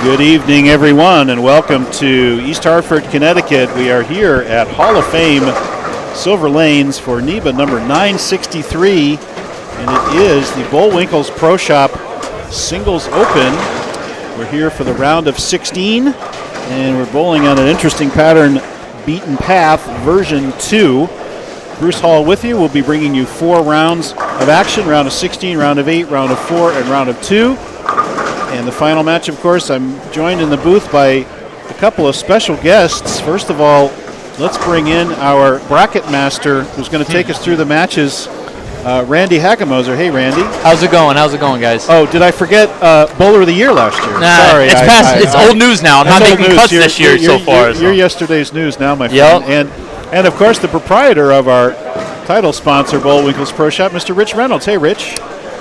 Good evening, everyone, and welcome to East Hartford, Connecticut. We are here at Hall of Fame Silver Lanes for NEBA number 963, and it is the Bowlwinkle's Pro Shop Singles Open. We're here for the round of 16, and we're bowling on an interesting pattern, Beaten Path version 2. Bruce Hall with you. We'll be bringing you 4 rounds of action, round of 16, round of 8, round of 4, and round of 2. And the final match, of course, I'm joined in the booth by a couple of special guests. First of all, let's bring in our bracket master who's going to take us through the matches, Randy Hackemoser. Hey, Randy. How's it going? How's it going, guys? Oh, did I forget Bowler of the Year last year? Nah, sorry. It's old news now. I'm not making cuts this year so far. You're yesterday's news now, my friend. Yep. And, of course, the proprietor of our title sponsor, Bowlwinkle's Pro Shop, Mr. Rich Reynolds. Hey, Rich.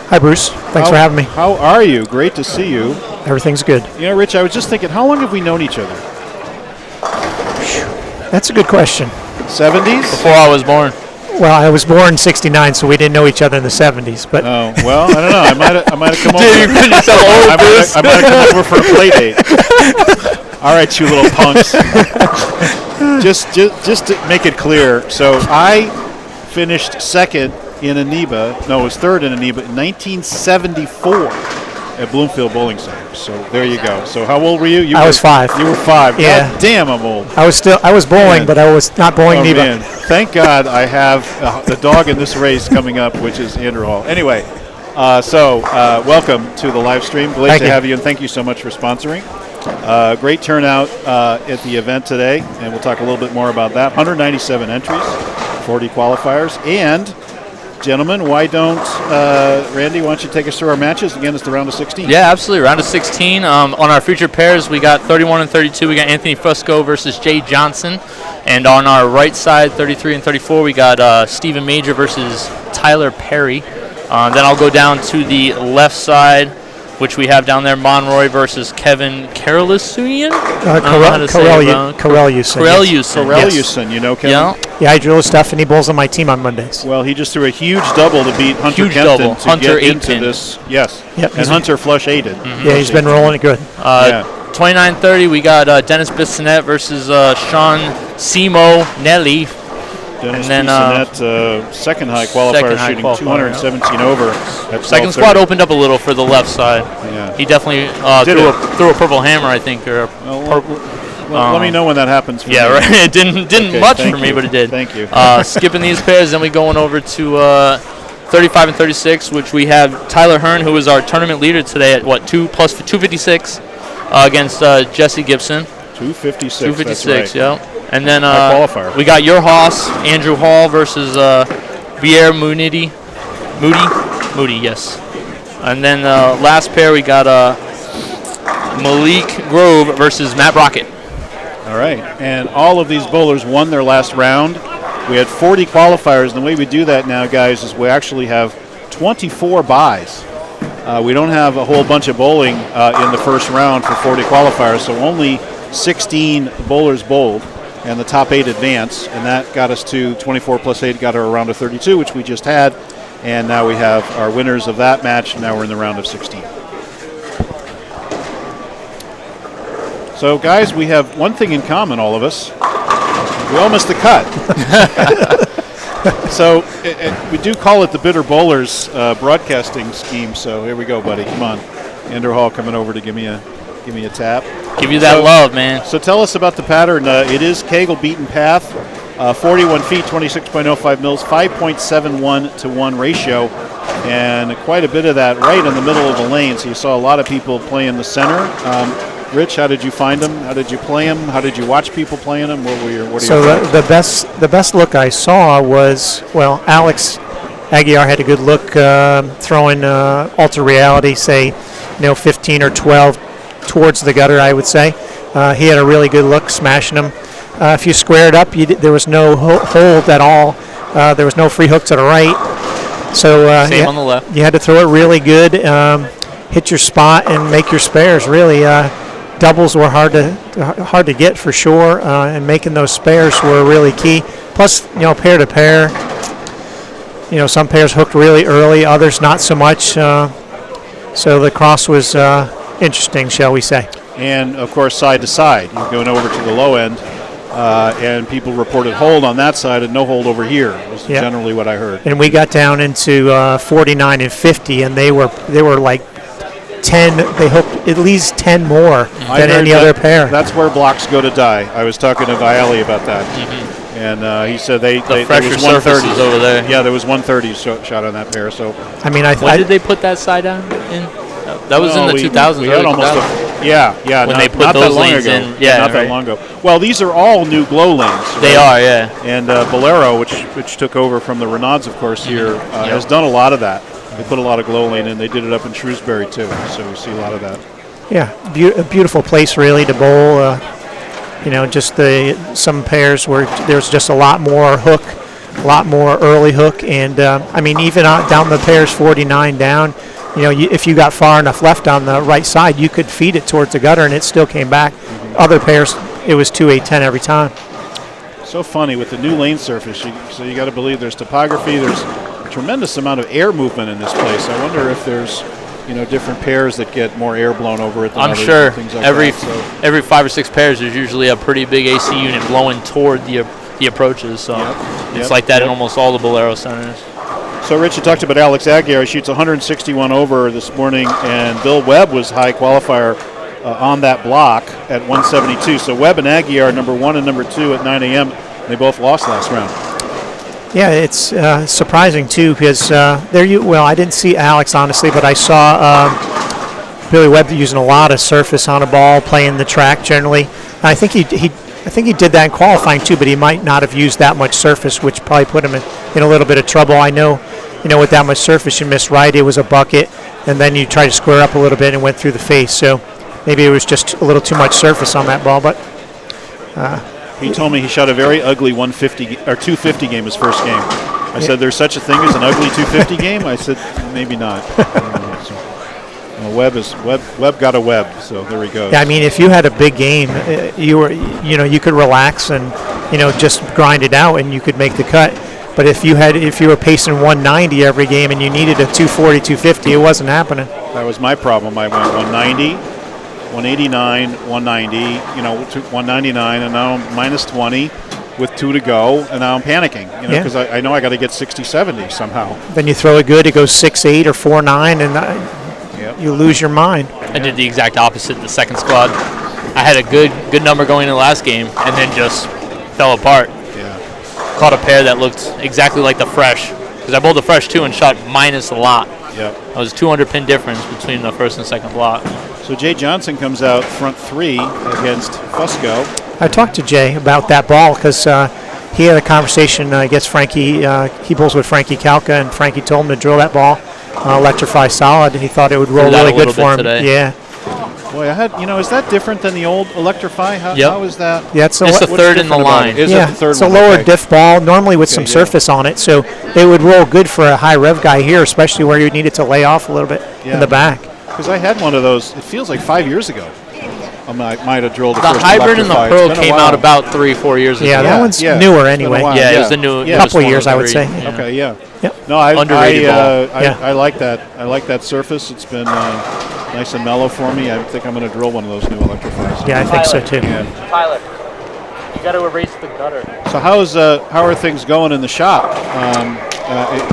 Hi, Bruce. Thanks for having me. How are you? Great to see you. Everything's good. You know, Rich, I was just thinking, how long have we known each other? That's a good question. 70s? Before I was born. Well, I was born in '69, so we didn't know each other in the '70s. But oh, well, I don't know. I might have come over. Dude, you put yourself old, I might have come over for a play date. All right, you little punks. just to make it clear, so I finished second in a NEBA. No, it was third in a NEBA in 1974 at Bloomfield Bowling Center. So there you go. So how old were you? I was 5. You were 5. Yeah. God damn, I'm old. I was bowling, but I was not bowling NEBA. Man. Thank God I have the dog in this race coming up, which is Andrew Hall. Anyway, welcome to the live stream. Glad to have you, and thank you so much for sponsoring. Great turnout at the event today, and we'll talk a little bit more about that. 197 entries, 40 qualifiers, and gentlemen, why don't Randy, why don't you take us through our matches? Again, it's the round of 16. Yeah, absolutely. Round of 16. On our featured pairs, we got 31 and 32. We got Anthony Fusco versus Jay Johnson. And on our right side, 33 and 34, we got Stephen Major versus Tyler Perry. Then I'll go down to the left side, which we have down there, Monroy versus Kevin Karelusian. Karelusian, you know, Kevin? Yeah, I drill his stuff, and he bowls on my team on Mondays. Well, he just threw a huge double to beat Hunter Kempton to get into this. Yes, yep. And Hunter flush aided. Mm-hmm. Yeah, he's been rolling it good. 29-30, we got Dennis Bissonette versus Sean Simo Nelly. Dennis and then Bissonette, second high qualifier, shooting 217 over. Second squad opened up a little for the left side. Yeah. He definitely threw a purple hammer, I think, or let me know when that happens. For me. Right. It didn't much for me, but it did. Thank you. Skipping these pairs, then we going over to 35 and 36, which we have Tyler Hearn, who is our tournament leader today at 256 against Jesse Gibson. 256. 256. That's right. Yeah. And then qualifier. We got your Haas, Andrew Hall versus Pierre Moody, yes. And then last pair we got Malik Grove versus Matt Brockett. All right, and all of these bowlers won their last round. We had 40 qualifiers, and the way we do that now, guys, is we actually have 24 buys. We don't have a whole bunch of bowling in the first round for 40 qualifiers, so only 16 bowlers bowled. And the top 8 advance, and that got us to 24 plus 8, got our round of 32, which we just had, and now we have our winners of that match, and now we're in the round of 16. So, guys, we have one thing in common, all of us. We all missed the cut. So, we do call it the Bitter Bowlers broadcasting scheme, so here we go, buddy. Come on. Andrew Hall coming over to give me a tap. Give you that love, man. So tell us about the pattern. It is Kegel Beaten Path, 41 feet, 26.05 mils, 5.71 to 1 ratio, and quite a bit of that right in the middle of the lane. So you saw a lot of people play in the center. Rich, how did you find them? How did you play them? How did you watch people playing them? What are your the best look I saw was, Alex Aguiar had a good look throwing Alter Reality, say, 15 or 12 towards the gutter, I would say. He had a really good look smashing them. If you squared up, there was no hold at all. There was no free hooks to the right. So same on the left. You had to throw it really good, hit your spot, and make your spares. Really, doubles were hard to get for sure, and making those spares were really key. Plus, pair to pair. Some pairs hooked really early, others not so much. So the cross was interesting, shall we say. and, of course, side to side. You're going over to the low end, and people reported hold on that side and no hold over here, was generally what I heard. And we got down into 49 and 50, and they were like 10. They hoped at least 10 more than any other pair. That's where blocks go to die. I was talking to Viali about that. And he said there was 130 over there. Yeah, there was 130 shot on that pair. So I mean, when did they put that side down in? That was in the 2000s. We had almost when they put those lanes in. Not that long ago. Well, these are all new glow lanes. Right? They are, yeah. And Bolero, which took over from the Renauds, of course, here, has done a lot of that. They put a lot of glow lane in. They did it up in Shrewsbury too, so we see a lot of that. Yeah, a beautiful place really to bowl. Just some pairs where there's just a lot more hook, a lot more early hook, and I mean even down the pairs 49 down. If you got far enough left on the right side, you could feed it towards the gutter, and it still came back. Other pairs, it was 2, 8, 10 every time. So funny with the new lane surface. So you got to believe there's topography. There's a tremendous amount of air movement in this place. I wonder if there's different pairs that get more air blown over it than I'm others, sure things like every that, every 5 or 6 pairs there's usually a pretty big AC unit blowing toward the approaches. So it's like that in almost all the Bolero centers. So, Rich, you talked about Alex Aguirre. He shoots 161 over this morning, and Bill Webb was high qualifier on that block at 172. So Webb and Aguirre are number 1 and number 2 at 9 a.m. They both lost last round. Yeah, it's surprising, too, because I didn't see Alex, honestly, but I saw Billy Webb using a lot of surface on a ball, playing the track generally. And I think he did that in qualifying, too, but he might not have used that much surface, which probably put him in a little bit of trouble. I know, with that much surface, you missed right, it was a bucket, and then you tried to square up a little bit and went through the face. So maybe it was just a little too much surface on that ball, but... He told me he shot a very ugly 150 or 250 game his first game. I said, "There's such a thing as an ugly 250 game." I said, "Maybe not." Webb got a Webb, so there he goes. Yeah, I mean, if you had a big game, you could relax and just grind it out, and you could make the cut. But if you were pacing 190 every game and you needed a 240, 250, it wasn't happening. That was my problem. I went 190. 189, 190, 199, and now I'm minus 20 with 2 to go, and now I'm panicking, because I know I got to get 60, 70 somehow. Then you throw it good, it goes 6-8 or 4-9, and you lose your mind. I did the exact opposite in the second squad. I had a good number going in the last game, and then just fell apart. Yeah. Caught a pair that looked exactly like the fresh, because I bowled the fresh too and shot minus a lot. Yep. It was a 200 pin difference between the first and second block. So Jay Johnson comes out front 3 against Fusco. I talked to Jay about that ball because he had a conversation against Frankie. He bowls with Frankie Kalka, and Frankie told him to drill that ball, electrify solid. He thought it would roll really good for him. Today. Yeah. Boy, is that different than the old electrify? How is that? Yeah, it's the third in the line. It's a lower diff ball, normally with some surface on it, so it would roll good for a high rev guy here, especially where you need it to lay off a little bit in the back. Because I had one of those, it feels like 5 years ago. I might have drilled the first hybrid and the Pearl came out about 3-4 years ago. Yeah, that one's newer anyway. Yeah, it was a new couple of years, I would say. Yeah. Okay, yeah. Yep. No, I like that. I like that surface. It's been nice and mellow for me. I think I'm going to drill one of those new electrifiers. Yeah, I think so too. Yeah. Tyler, you got to erase the gutter. So how are things going in the shop?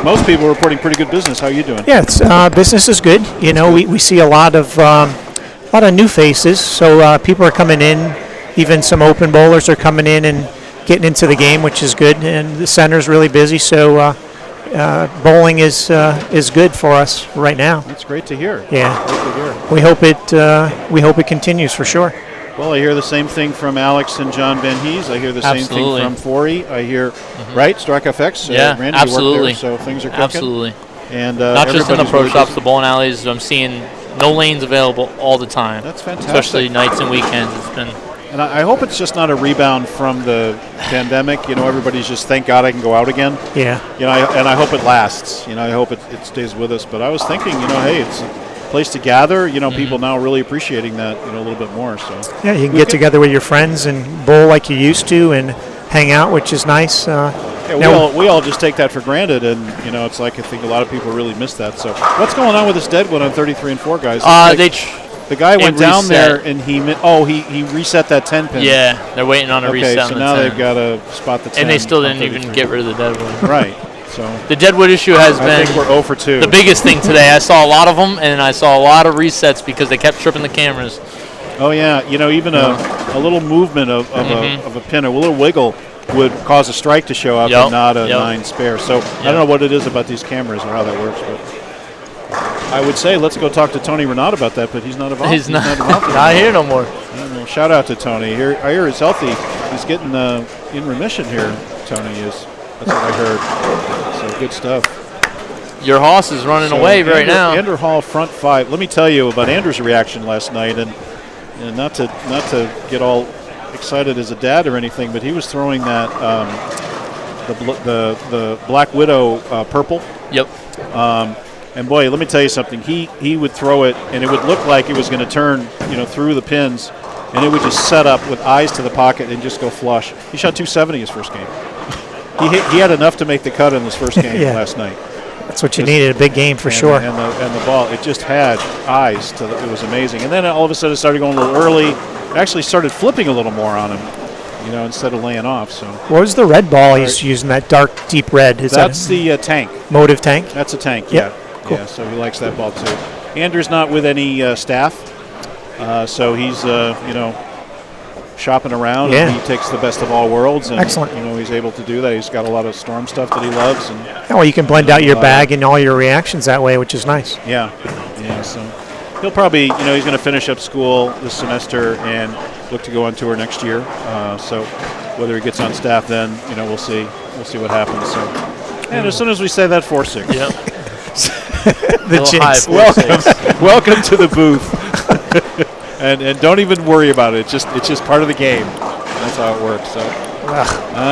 Most people are reporting pretty good business. How are you doing? Yeah, business is good. We see a lot of new faces. So people are coming in. Even some open bowlers are coming in and getting into the game, which is good. And the center's really busy. So bowling is good for us right now. That's great to hear. Yeah, great to hear. We hope it continues for sure. Well, I hear the same thing from Alex and John Van Hees. I hear the same thing from Forey. I hear, right, Strike FX. Randy absolutely. Worked there, so things are cooking. Absolutely. And not just in the pro shops, the bowling alleys. I'm seeing no lanes available all the time. That's fantastic. Especially nights and weekends. It's been. And I hope it's just not a rebound from the pandemic. Everybody's just, thank God I can go out again. Yeah. And I hope it lasts. I hope it stays with us. But I was thinking, hey, it's a place to gather. People now really appreciating that, a little bit more. So yeah, you can get together with your friends and bowl like you used to and hang out, which is nice. We all just take that for granted, and it's like I think a lot of people really miss that. So what's going on with this dead one on 33 and 4, guys? The guy went down there reset. and he reset that 10 pin. Yeah, they're waiting on a reset. Okay, so on now the 10. they've got to spot the 10. And they still on didn't even 33. get rid of the deadwood. Right. So The deadwood issue has I been think we're 0 for 2. the biggest thing today. I saw a lot of them, and I saw a lot of resets because they kept tripping the cameras. Oh yeah, even a little movement of a pin, a little wiggle would cause a strike to show up and not a 9 spare. So I don't know what it is about these cameras or how that works, but I would say let's go talk to Tony Renaud about that, but he's not involved. He's not involved not here no more. I don't know. Shout out to Tony. I hear he's healthy. He's getting in remission here. Tony is. That's what I heard. So good stuff. Your horse is running away right now. Andrew Hall front 5. Let me tell you about Andrew's reaction last night, and not to get all excited as a dad or anything, but he was throwing that the Black Widow purple. Yep. And boy, let me tell you something. He would throw it, and it would look like it was going to turn, through the pins, and it would just set up with eyes to the pocket and just go flush. He shot 270 his first game. He had enough to make the cut in his first game last night. That's what you needed, a big game for sure. And the ball, it just had eyes to it was amazing. And then all of a sudden it started going a little early. It actually started flipping a little more on him, instead of laying off. So what was the red ball he's using, that dark, deep red? That's the tank. Motive tank? That's a tank, Yep. yeah. Cool. Yeah, so he likes that ball too. Andrew's not with any staff, so he's, shopping around. Yeah. And he takes the best of all worlds. And, Excellent. He's able to do that. He's got a lot of Storm stuff that he loves. And Well, you can blend out your bag and all your reactions that way, which is nice. Yeah, so he'll probably, he's going to finish up school this semester and look to go on tour next year. So whether he gets on staff then, we'll see. We'll see what happens. So, and as soon as we say that, 4-6. Yep. The jinx. Welcome to the booth. And don't even worry about it. It's just part of the game. That's how it works. So,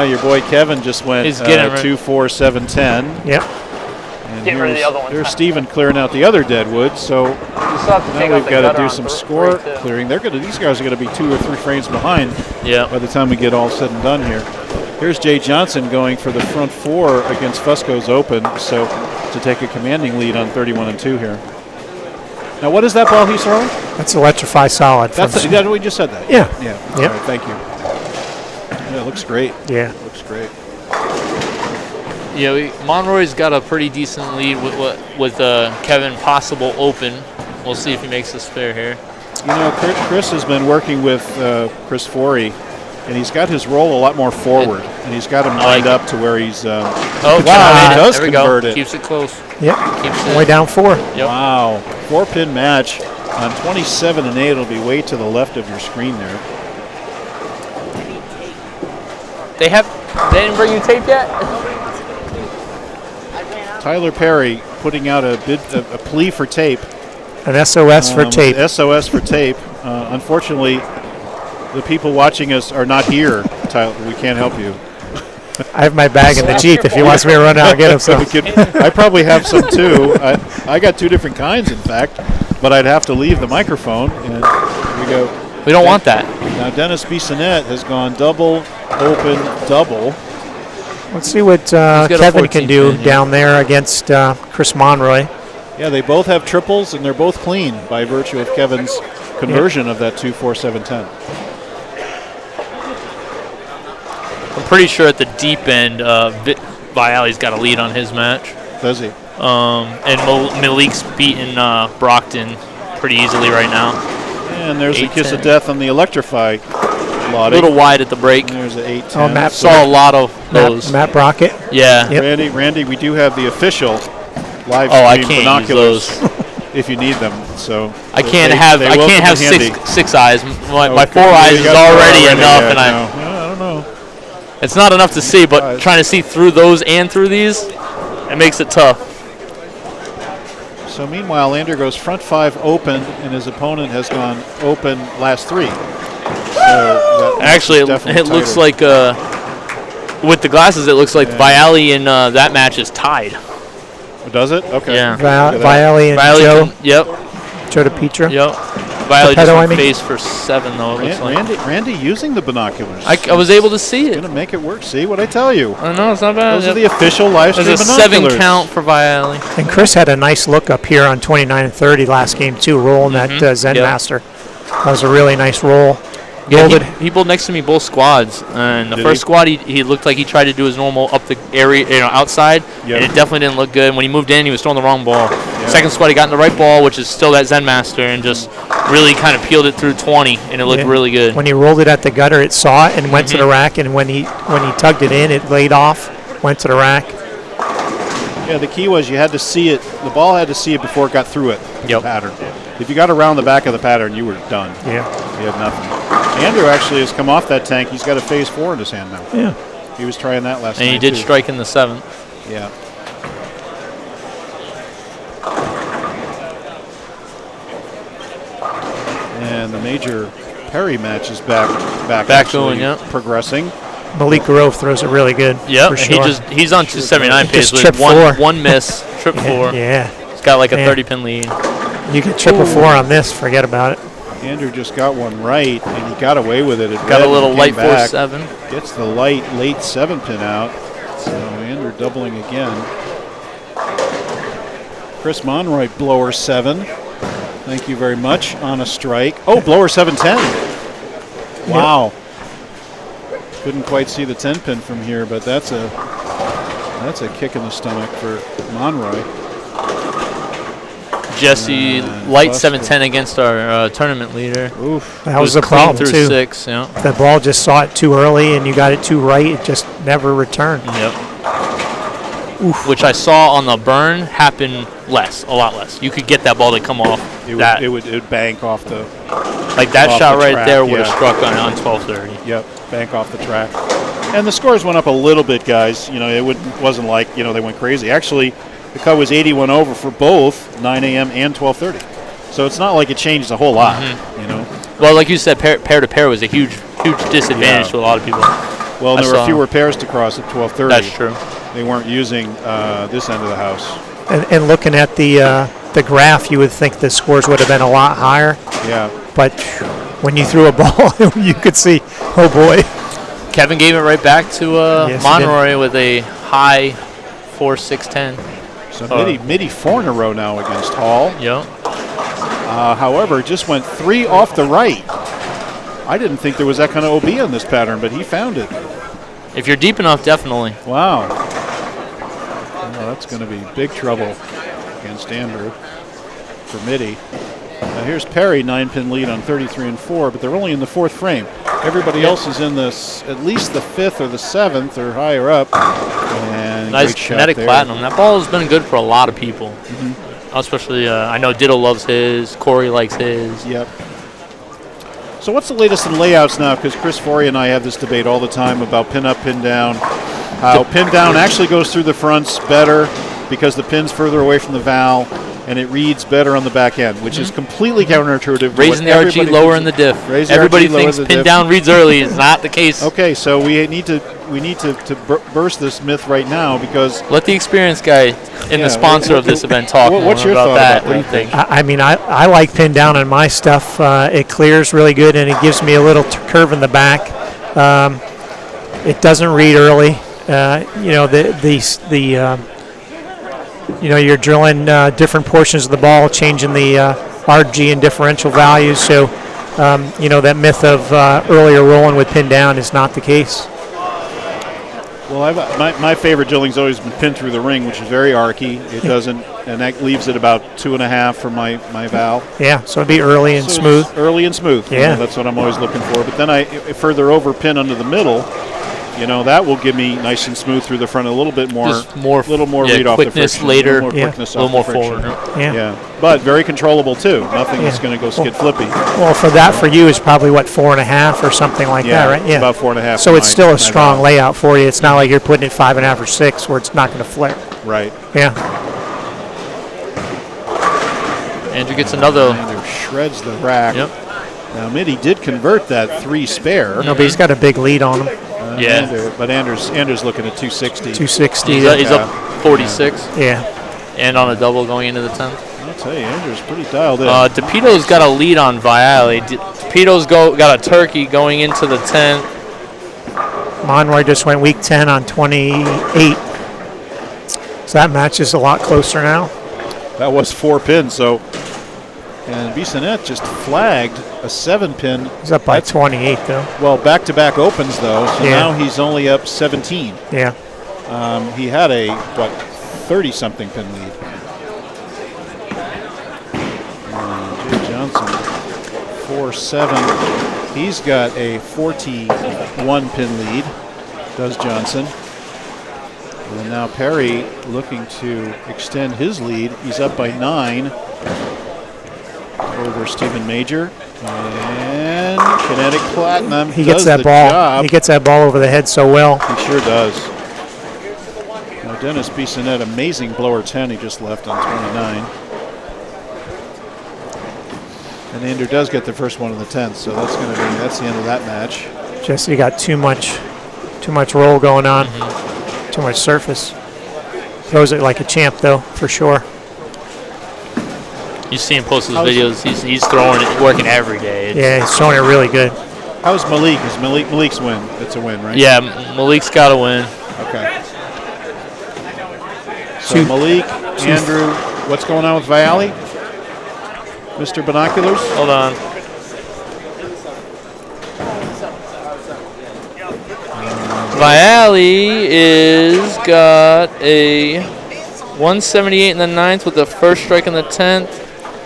your boy Kevin just went 2-4-7-10. Yep. And Getting rid of the other one. There's Steven clearing out the other deadwood. So now we've got to do some score clearing. These guys are going to be 2 or 3 frames behind. Yeah. By the time we get all said and done here. Here's Jay Johnson going for the front 4 against Fusco's Open. So to take a commanding lead on 31-2 here. Now, what is that ball he's throwing? That's Electrify Solid. We just said that. Yeah. Yeah. Yep. All right, thank you. Yeah, it looks great. Yeah. It looks great. Yeah, Monroy's got a pretty decent lead with Kevin possible open. We'll see if he makes a spare here. Chris has been working with Chris Forey, and he's got his roll a lot more forward, and he's got him lined up to where he's. Wow! He does there we convert go. it. Keeps it close. Yep. Keeps it. Way down 4. Yep. Wow, 4-pin match on 27 and 8. It'll be way to the left of your screen there. They didn't bring you tape yet? Tyler Perry putting out a plea for tape. An SOS for tape. SOS for tape. Unfortunately, the people watching us are not here, Tyler. We can't help you. I have my bag in the Jeep if he wants me to run out and get him some. I probably have some too. I got 2 different kinds, in fact, but I'd have to leave the microphone. And here we go. We don't want that. Now Dennis Bissonnette has gone double, open, double. Let's see what Kevin can do down there against Chris Monroy. Yeah, they both have triples, and they're both clean by virtue of Kevin's conversion of that 2-4-7-10. I'm pretty sure at the deep end, Vialli's got a lead on his match. Does he? And Malik's beating Brockton pretty easily right now. And there's a kiss of death on the Electrify. A little wide at the break. And there's an 8-10. Oh, Matt saw a lot of those. Matt Brockett. Yeah. Yep. Randy, we do have the official live I stream can't binoculars use those. if you need them. So I can't have six eyes. My 4 eyes is got already enough, and I don't know. It's not enough to see, but trying to see through those and through these, it makes it tough. So meanwhile, Andrew goes front 5 open, and his opponent has gone open last 3. So actually, it looks like with the glasses, it looks like Vialli in that match is tied. Does it? Okay. Yeah. Vialli and Joe. Yep. Joe DePietro. Yep. Violet just pedo, went I mean? face for 7, though, it looks like. Randy using the binoculars. I was able to see it. Going to make it work. See what I tell you? I know, it's not bad. Those are the official live stream There's a binoculars. 7 count for Violet. And Chris had a nice look up here on 29 and 30 last game, too, rolling that Zen Master. That was a really nice roll. Yeah, he bowled next to me both squads, and the first squad he looked like he tried to do his normal up the area, outside, and it definitely didn't look good. When he moved in, he was throwing the wrong ball. Second squad, he got in the right ball, which is still that Zen Master, and just really kind of peeled it through 20, and it looked really good. When he rolled it at the gutter, it saw it and went to the rack, and when he tugged it in, it laid off, went to the rack. Yeah, the key was you had to see it. The ball had to see it before it got through it. The pattern. If you got around the back of the pattern, you were done. Yeah. You had nothing. Andrew actually has come off that tank. He's got a phase 4 in his hand now. Yeah. He was trying that last night. And he did too. strike in the 7th. Yeah. And the Major Perry match is back going, progressing. Malik Grove throws it really good. Yeah, for sure. he's on 279 pace Just with one miss, trip 4. Yeah. He's got like a 30-pin lead. You get triple 4 on this, forget about it. Andrew just got one right, and he got away with it. Got a little light 4-7. Gets the late 7-pin out. So Andrew doubling again. Chris Monroy, blower 7. Thank you very much. On a strike. Oh, blower 7-10. Wow. Couldn't quite see the 10-pin from here, but that's a kick in the stomach for Monroy. Jesse, light 7-10 against our tournament leader. Oof. That was the problem, through too. 6, yeah. The ball just saw it too early, and you got it too right. It just never returned. Yep. Oof. Which I saw on the burn happen a lot less. You could get that ball to come off. It would bank off the. Like that shot the right track, there would have struck on 12:30. Yep, bank off the track. And the scores went up a little bit, guys. You know, wasn't like they went crazy. Actually, the cut was 81 over for both 9 a.m. and 12:30. So it's not like it changed a whole lot. Well, like you said, pair to pair was a huge disadvantage to a lot of people. Well, there were fewer pairs to cross at 12:30. That's true. They weren't using this end of the house. And looking at the graph, you would think the scores would have been a lot higher. Yeah. But when you threw a ball, you could see, oh boy. Kevin gave it right back to Monroy with a high 4-6-10. So Midi 4 in a row now against Hall. Yep. However, just went 3 off the right. I didn't think there was that kind of OB on this pattern, but he found it. If you're deep enough, definitely. Wow. Well, that's going to be big trouble against Andrew for Midi. Now here's Perry, 9-pin lead on 33 and 4, but they're only in the 4th frame. Everybody else is in at least the 5th or the 7th or higher up. And nice kinetic platinum. That ball has been good for a lot of people. Especially, I know Ditto loves his. Corey likes his. Yep. So what's the latest in layouts now? Because Chris Forey and I have this debate all the time about pin up, pin down. How pin down actually goes through the fronts better because the pin's further away from the valve, and it reads better on the back end, which is completely counterintuitive. Raising the RG, lower in the diff. Everybody thinks pin down reads early. It's not the case. Okay, so we need to burst this myth right now because let the experienced guy and the sponsor of this event talk what's your about thought that. About what do you think? I mean, I like pin down on my stuff. It clears really good, and it gives me a little curve in the back. It doesn't read early. You're drilling different portions of the ball, changing the RG and differential values. So, that myth of earlier rolling with pin down is not the case. Well, my favorite drilling's always been pin through the ring, which is very archy. It doesn't, and that leaves it about 2.5 for my valve. Yeah, so it'd be early and smooth. Early and smooth. Yeah, that's what I'm always looking for. But then I further over pin under the middle. That will give me nice and smooth through the front, a little bit more, read off the friction. Later, a little more forward. Yeah, but very controllable too. Nothing that's going to go skid flippy. Well, for you is probably 4.5 or something like that, right? Yeah, about 4.5. So it's still a strong layout for you. It's not like you're putting it 5.5 or 6 where it's not going to flare. Right. Yeah. Andrew gets another. Andrew shreds the rack. Yep. Now Midi did convert that 3 spare. No, but he's got a big lead on him. But Andrew's looking at 260. 260. He's up 46. Yeah. And on a double going into the 10th. tell you, Andrew's pretty dialed in. DePito's got a lead on Viale. DePito's got a turkey going into the 10th. Monroy just went week 10 on 28. So that match is a lot closer now. That was 4 pins, so. And Bissonnette just flagged a 7-pin. He's up by 28, though. Well, back-to-back opens, though, so now he's only up 17. Yeah. He had a, 30-something pin lead. Jay Johnson, 4-7. He's got a 41 pin lead, does Johnson. And now Perry looking to extend his lead. He's up by 9 over Stephen Major. And Kinetic Platinum He gets that ball. Job. He gets that ball over the head so well. He sure does. Now Dennis Bissonnette, amazing blower 10 he just left on 29. And Andrew does get the first one in the 10th, so that's the end of that match. Just you got too much roll going on, too much surface. Throws it like a champ though, for sure. You see him post his videos. He's throwing it, working every day. Yeah, he's throwing it really good. How's Malik? Is Malik's win? It's a win, right? Yeah, Malik's got to win. Okay. So Malik, Andrew, what's going on with Viale? Mr. Binoculars? Hold on. Viale is got a 178 in the 9th with the first strike in the 10th.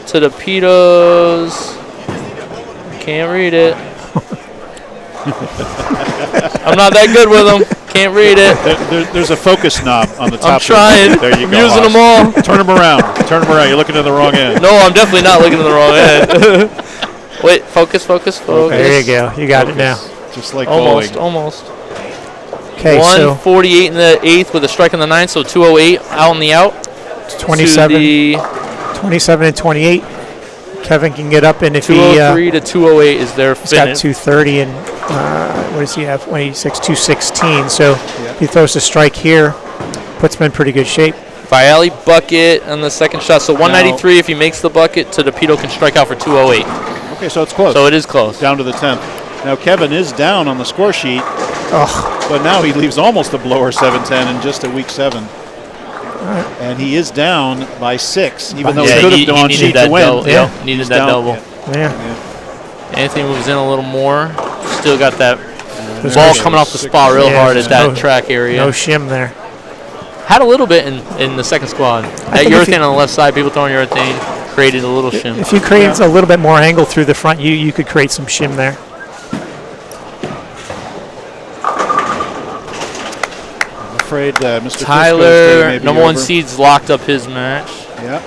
To the Petos. Can't read it. I'm not that good with them. Can't read it. There's a focus knob on the top. I'm trying. There you I'm go. using them all. Turn them around. Turn them around. You're looking at the wrong end. No, I'm definitely not looking at the wrong end. Wait, focus. There you go. You got it now. Just like bowling. Almost. Okay, 148 in the 8th with a strike in the 9th, so 208 out in the out. 27 and 28. Kevin can get up, and if 203 to 208 is their finish. He's got 230 and what does he have? 186, 216. So if he throws a strike here, puts him in pretty good shape. Viale bucket on the second shot, so 193 if he makes the bucket. To DePito can strike out for 208. Okay, so it's close. So it is close. Down to the 10th. Now Kevin is down on the score sheet, but now he leaves almost a blower 7-10 in just a week 7. And he is down by 6, even though he could have gone sheet to win. Needed that double. Yeah. Anthony moves in a little more. Still got that ball coming off the spot real hard at that track area. No shim there. Had a little bit in the second squad. That urethane on the left side, people throwing urethane, created a little shim. If you create a little bit more angle through the front, you could create some shim there. Afraid Mr. Tyler, number 1 seed's locked up his match. Yeah.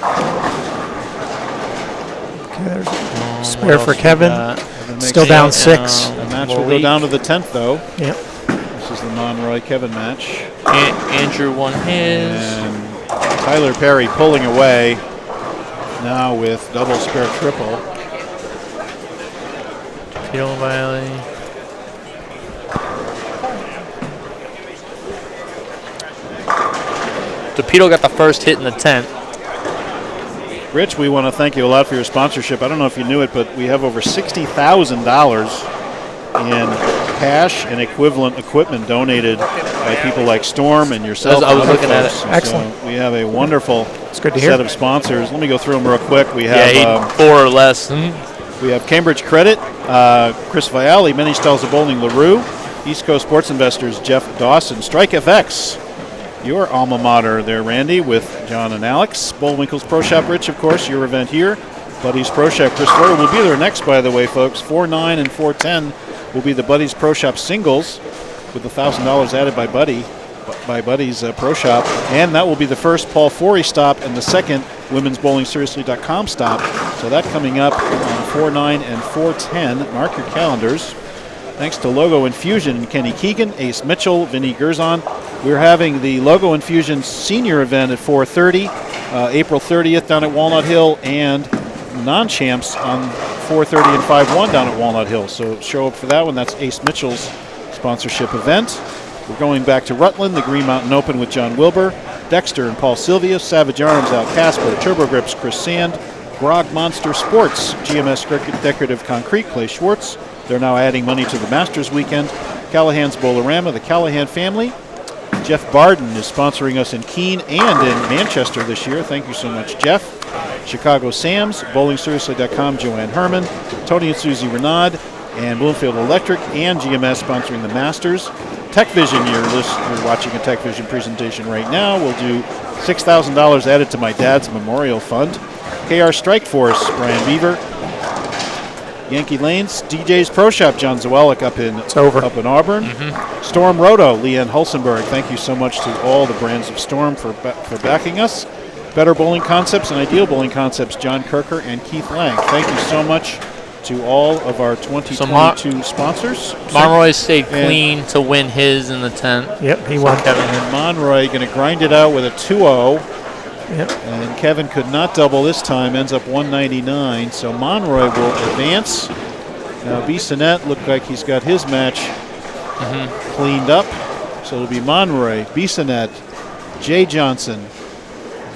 Okay, there's a spare for Kevin. Still down 6. The match will go down to the 10th, though. Yep. This is the non-Roy Kevin match. Andrew won his. And Tyler Perry pulling away now with double spare triple. Peter Viale. DePito got the first hit in the 10th. Rich, we want to thank you a lot for your sponsorship. I don't know if you knew it, but we have over $60,000 in cash and equivalent equipment donated by people like Storm and yourself. I was looking at it. Excellent. So we have a wonderful set of sponsors. Let me go through them real quick. We have 4 or less. We have Cambridge Credit, Chris Viale, Many Styles of Bowling LaRue, East Coast Sports Investors, Jeff Dawson, Strike FX, your alma mater there, Randy, with John and Alex. Bowlwinkle's Pro Shop, Rich, of course, your event here. Buddy's Pro Shop, Chris Flory will be there next, by the way, folks. 4-9 and 4-10 will be the Buddy's Pro Shop singles with $1,000 added by Buddy's Pro Shop. And that will be the first Paul Forey stop and the second Women's Bowling Seriously.com stop. So that coming up on 4-9 and 4-10. Mark your calendars. Thanks to Logo Infusion and Kenny Keegan, Ace Mitchell, Vinny Gerzon. We're having the Logo Infusion Senior event at 4:30, April 30th down at Walnut Hill, and non-champs on 4:30 and 5-1 down at Walnut Hill. So show up for that one. That's Ace Mitchell's sponsorship event. We're going back to Rutland, the Green Mountain Open with John Wilbur. Dexter and Paul Sylvia, Savage Arms, Al Casper, Turbo Grips, Chris Sand, Grog Monster Sports, GMS Decorative Concrete, Clay Schwartz. They're now adding money to the Masters weekend. Callahan's Bowlorama, the Callahan family. Jeff Barden is sponsoring us in Keene and in Manchester this year. Thank you so much, Jeff. Chicago Sam's, BowlingSeriously.com, Joanne Herman, Tony and Susie Renaud, and Bloomfield Electric and GMS sponsoring the Masters. TechVision, you're watching a TechVision presentation right now. We'll do $6,000 added to my dad's memorial fund. KR Strike Force, Brian Beaver. Yankee Lanes, DJ's Pro Shop, John Zawalik up in Auburn. Storm Roto, Leanne Hulsenberg. Thank you so much to all the brands of Storm for backing us. Better Bowling Concepts and Ideal Bowling Concepts, John Kirker and Keith Lang. Thank you so much to all of our 2022 sponsors. Monroy stayed clean to win his in the 10th. Yep, he won. Kevin And Monroy going to grind it out with a 2-0. Yep. And Kevin could not double this time, ends up 199. So Monroy will advance. Now Bissonnette looked like he's got his match cleaned up. So it'll be Monroy, Bissonnette, Jay Johnson.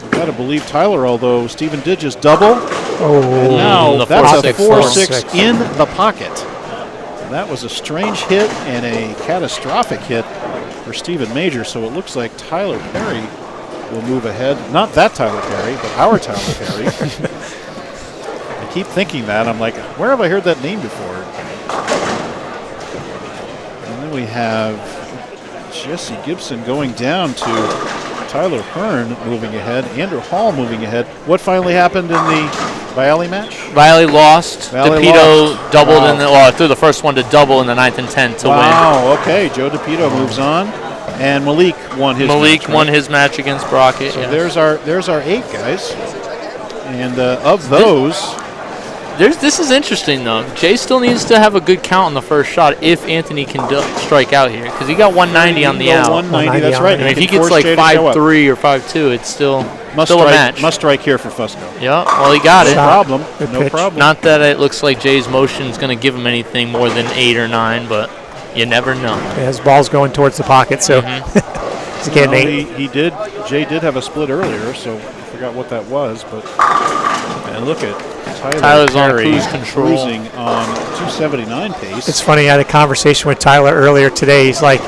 I've got to believe Tyler, although Stephen did just double. And now that's a 4-6 in the pocket. That was a strange hit and a catastrophic hit for Stephen Major. So it looks like Tyler Perry will move ahead. Not that Tyler Perry, but our Tyler Perry. I keep thinking that. I'm like, where have I heard that name before? And then we have Jesse Gibson going down to Tyler Hearn moving ahead. Andrew Hall moving ahead. What finally happened in the Vialli match? Vialli lost. Vialli DePito lost. doubled Wow. threw the first one to double in the 9th and 10th to win. Wow, okay. Joe DePito moves on. And Malik won his match. Won his match against Brockett. So there's our 8 guys. And of those, this is interesting though. Jay still needs to have a good count on the first shot if Anthony can strike out here, because he got 190 on the out. 190, that's right. I mean, if he gets like 5-3 or 5-2, it's still a match. Must strike here for Fusco. Yeah, well, he got it. No problem. Not that it looks like Jay's motion is going to give him anything more than 8 or 9, but you never know. Yeah, his ball's going towards the pocket, so he's getting 8. Jay did have a split earlier, so I forgot what that was. But and look at Tyler's on cruise control, cruising on 279 pace. It's funny. I had a conversation with Tyler earlier today. He's like,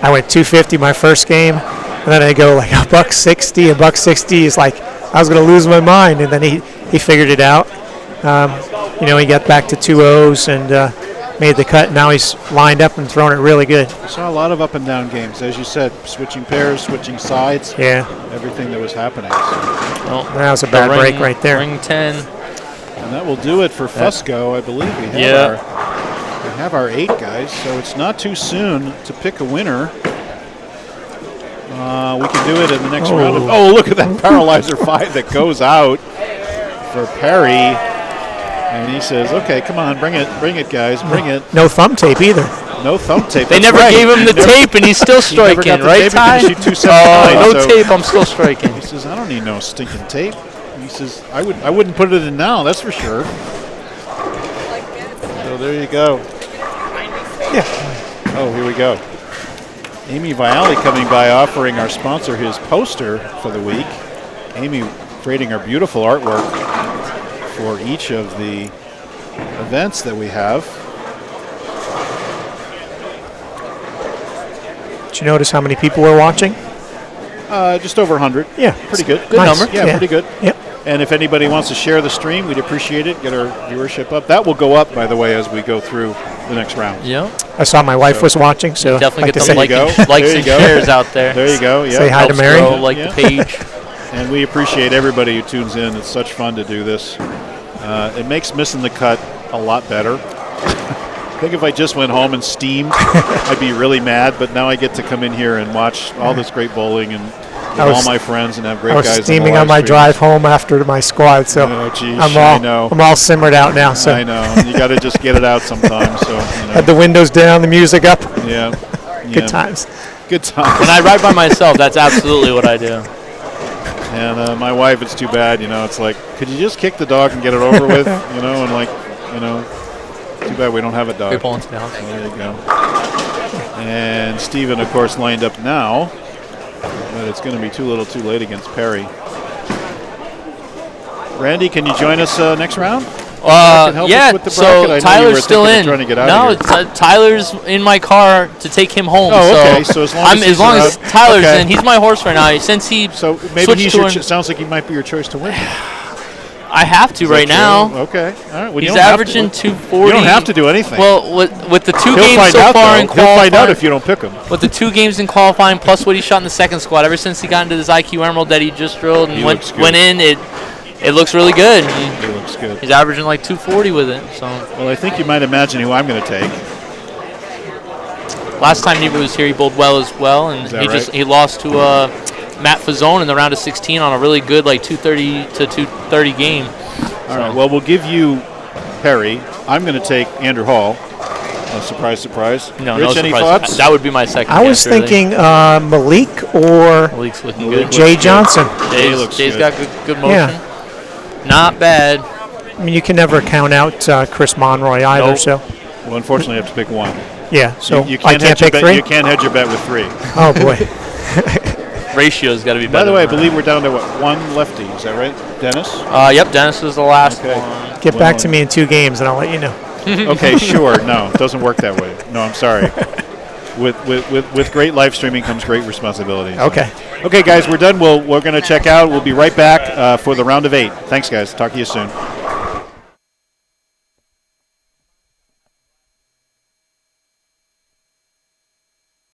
I went 250 my first game, and then I go like $160. $160 is like I was going to lose my mind, and then he figured it out. He got back to 2-0s and made the cut. Now he's lined up and throwing it really good. We saw a lot of up and down games, as you said, switching pairs, switching sides. Yeah, everything that was happening. Well, that was a bad break right there. Ring 10. And that will do it for Fusco. I believe we have our 8 guys, so it's not too soon to pick a winner. We can do it in the next round. Look at that Paralyzer 5 that goes out for Perry. And he says, okay, come on, bring it, guys, bring it. No thumb tape either. No thumb tape. They never gave him the tape, and he's still striking, right, Ty? No tape, I'm still striking. He says, I don't need no stinking tape. He says, I wouldn't put it in now, that's for sure. So there you go. Yeah. Oh, here we go. Amy Vialli coming by, offering our sponsor his poster for the week. Amy creating our beautiful artwork for each of the events that we have. Did you notice how many people were watching? Just over 100. Yeah. Pretty good. Good number. Yeah, pretty good. Yep. And if anybody wants to share the stream, we'd appreciate it. Get our viewership up. That will go up, by the way, as we go through the next round. Yeah. I saw my wife was watching, so definitely get some likes and shares out there. There you go. Yeah. Say hi to Mary. Like the page. And we appreciate everybody who tunes in. It's such fun to do this. It makes missing the cut a lot better. I think if I just went home and steamed, I'd be really mad. But now I get to come in here and watch all this great bowling and with all my friends and have great guys. I was steaming on my drive home after my squad, so I'm all simmered out now. So I know. You got to just get it out sometimes. So had the windows down, the music up. Yeah. Good times. Good times. When I ride by myself, that's absolutely what I do. And my wife, it's too bad, it's like, could you just kick the dog and get it over with, too bad we don't have a dog. There you go. And Steven, of course, lined up now. But it's going to be too little too late against Perry. Randy, can you join us next round? Yeah, so Tyler's still in. Trying to get out no, of here. Tyler's in my car to take him home. Oh, okay. So as long as Tyler's in, he's my horse right now. Since he maybe he's your sounds like he might be your choice to win. I have to right now. Okay. All right. Well, he's averaging 240. You don't have to do anything. Well, with the two games so far in qualifying, he'll find out if you don't pick him. With the 2 games in qualifying, plus what he shot in the second squad, ever since he got into this IQ Emerald that he just drilled and went in, it looks really good. He looks good. He's averaging like 240 with it. So. Well, I think you might imagine who I'm going to take. Last time NEBA was here, he bowled well as well, and he lost to Matt Fazzone in the round of 16 on a really good 230 to 230 game. All right. Well, we'll give you Perry. I'm going to take Andrew Hall. Surprise, surprise. No, Rich, no any surprise. thoughts? That would be my second. I was thinking Malik or Malik's looking good. Jay Johnson. Jay's got good motion. Yeah. Not bad. I mean, you can never count out Chris Monroy either. Nope. So. Well, unfortunately, you have to pick one. Yeah. So you can't I can't pick 3. You can't hedge your bet with 3. Oh boy. Ratio's got to be better. By the way, I believe we're down to 1 lefty. Is that right, Dennis? Yep. Dennis was the last one. Get back to me in 2 games, and I'll let you know. Okay, sure. No, it doesn't work that way. No, I'm sorry. With great live streaming comes great responsibility. So. Okay. Okay, guys, we're done. We're going to check out. We'll be right back for the round of 8. Thanks, guys. Talk to you soon.